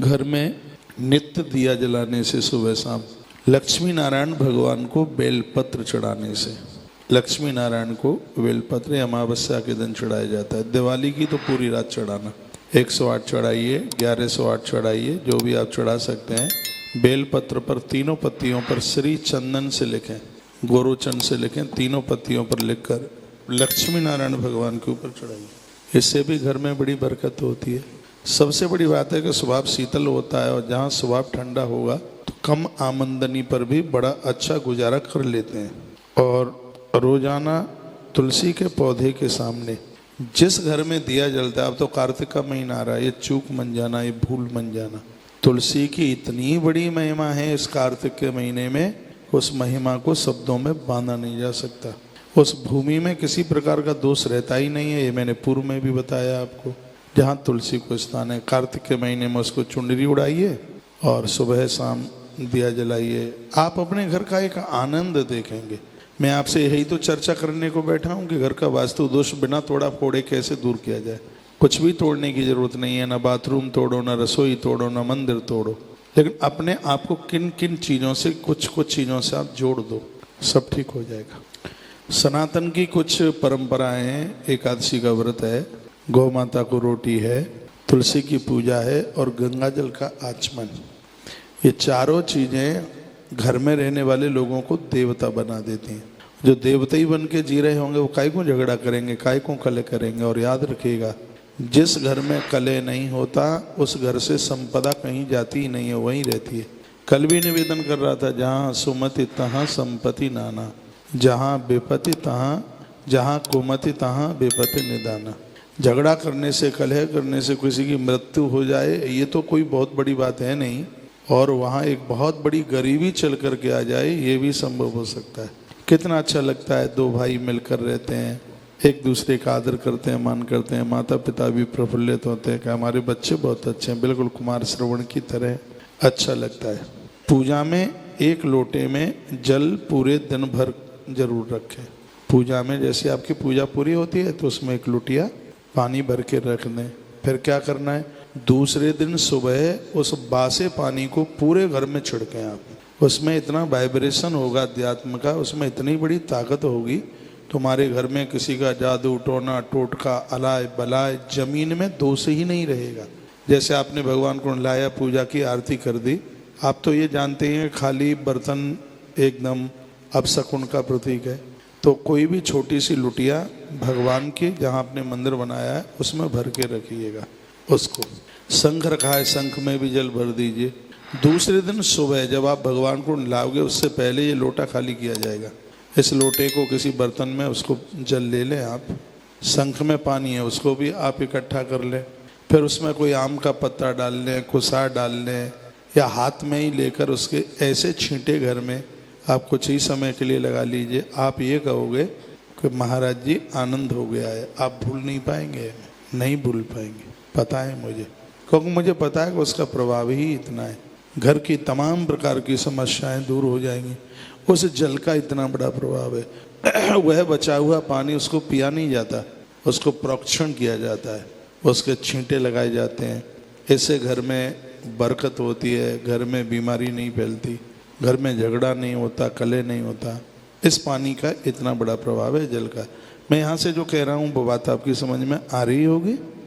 घर में नित्य दिया जलाने से सुबह शाम, लक्ष्मी नारायण भगवान को बेलपत्र चढ़ाने से, लक्ष्मी नारायण को बेलपत्र अमावस्या के दिन चढ़ाया जाता है। दिवाली की तो पूरी रात चढ़ाना, 108 चढ़ाइए, 1108 चढ़ाइए, जो भी आप चढ़ा सकते हैं। बेलपत्र पर तीनों पत्तियों पर श्री चंदन से लिखें, गोरोचन से लिखें, तीनों पत्तियों पर लिखकर लक्ष्मी नारायण भगवान के ऊपर चढ़ाइए। इससे भी घर में बड़ी बरकत होती है। सबसे बड़ी बात है कि स्वभाव शीतल होता है, और जहाँ स्वभाव ठंडा होगा तो कम आमदनी पर भी बड़ा अच्छा गुजारा कर लेते हैं। और रोजाना तुलसी के पौधे के सामने जिस घर में दिया जलता है, अब तो कार्तिक का महीना आ रहा है, ये चूक मन जाना, ये भूल मन जाना, तुलसी की इतनी बड़ी महिमा है इस कार्तिक के महीने में, उस महिमा को शब्दों में बांधा नहीं जा सकता। उस भूमि में किसी प्रकार का दोष रहता ही नहीं है, ये मैंने पूर्व में भी बताया आपको। जहाँ तुलसी को स्थान है, कार्तिक के महीने में उसको चुनरी उड़ाइए और सुबह शाम दिया जलाइए। आप अपने घर का एक आनंद देखेंगे। मैं आपसे यही तो चर्चा करने को बैठा हूँ कि घर का वास्तु दोष बिना तोड़ा फोड़े कैसे दूर किया जाए। कुछ भी तोड़ने की जरूरत नहीं है, ना बाथरूम तोड़ो, ना रसोई तोड़ो, ना मंदिर तोड़ो, लेकिन अपने आप को किन किन चीज़ों से, कुछ कुछ चीज़ों से आप जोड़ दो, सब ठीक हो जाएगा। सनातन की कुछ परंपराएं हैं। एकादशी का व्रत है, गौ माता को रोटी है, तुलसी की पूजा है और गंगा जल का आचमन। ये चारों चीज़ें घर में रहने वाले लोगों को देवता बना देती हैं। जो देवता ही बन के जी रहे होंगे वो काय को झगड़ा करेंगे, काय को कले करेंगे। और याद रखिएगा, जिस घर में कले नहीं होता उस घर से संपदा कहीं जाती ही नहीं है, वहीं रहती है। कल भी निवेदन कर रहा था, जहाँ सुमति तहाँ संपत्ति नाना, जहाँ बेपति तहाँ, जहाँ कुमति तहाँ बेपति निदाना। झगड़ा करने से, कलह करने से किसी की मृत्यु हो जाए, ये तो कोई बहुत बड़ी बात है नहीं, और वहाँ एक बहुत बड़ी गरीबी चल कर के आ जाए, ये भी संभव हो सकता है। कितना अच्छा लगता है, दो भाई मिलकर रहते हैं, एक दूसरे का आदर करते हैं, मान करते हैं, माता पिता भी प्रफुल्लित होते हैं कि हमारे बच्चे बहुत अच्छे हैं, बिल्कुल कुमार श्रवण की तरह। अच्छा लगता है। पूजा में एक लोटे में जल पूरे दिन भर जरूर रखें। पूजा में जैसे आपकी पूजा पूरी होती है तो उसमें एक लोटिया पानी भर के रख दें। फिर क्या करना है, दूसरे दिन सुबह उस बासे पानी को पूरे घर में छिड़कें आप। उसमें इतना वाइब्रेशन होगा अध्यात्म का, उसमें इतनी बड़ी ताकत होगी, तुम्हारे घर में किसी का जादू टोना टोटका अलाय बलाय जमीन में दोष ही नहीं रहेगा। जैसे आपने भगवान को लाया, पूजा की, आरती कर दी, आप तो ये जानते हैं खाली बर्तन एकदम अपशकुन का प्रतीक है, तो कोई भी छोटी सी लुटिया भगवान की, जहाँ आपने मंदिर बनाया है उसमें भर के रखिएगा। उसको शंख रखा है, शंख में भी जल भर दीजिए। दूसरे दिन सुबह जब आप भगवान को लाओगे उससे पहले ये लोटा खाली किया जाएगा। इस लोटे को किसी बर्तन में उसको जल ले लें आप, शंख में पानी है उसको भी आप इकट्ठा कर लें। फिर उसमें कोई आम का पत्ता डाल लें, कुसार डाल लें, या हाथ में ही लेकर उसके ऐसे छींटे घर में आप कुछ ही समय के लिए लगा लीजिए। आप ये कहोगे कि महाराज जी आनंद हो गया है। आप भूल नहीं पाएंगे, नहीं भूल पाएंगे, पता है मुझे, क्योंकि मुझे पता है कि उसका प्रभाव ही इतना है। घर की तमाम प्रकार की समस्याएं दूर हो जाएंगी। उस जल का इतना बड़ा प्रभाव है। वह बचा हुआ पानी उसको पिया नहीं जाता, उसको प्रोक्षण किया जाता है, उसके छींटे लगाए जाते हैं। इससे घर में बरकत होती है, घर में बीमारी नहीं फैलती, घर में झगड़ा नहीं होता, कलह नहीं होता। इस पानी का इतना बड़ा प्रभाव है जल का। मैं यहाँ से जो कह रहा हूँ वो बात आपकी समझ में आ रही होगी।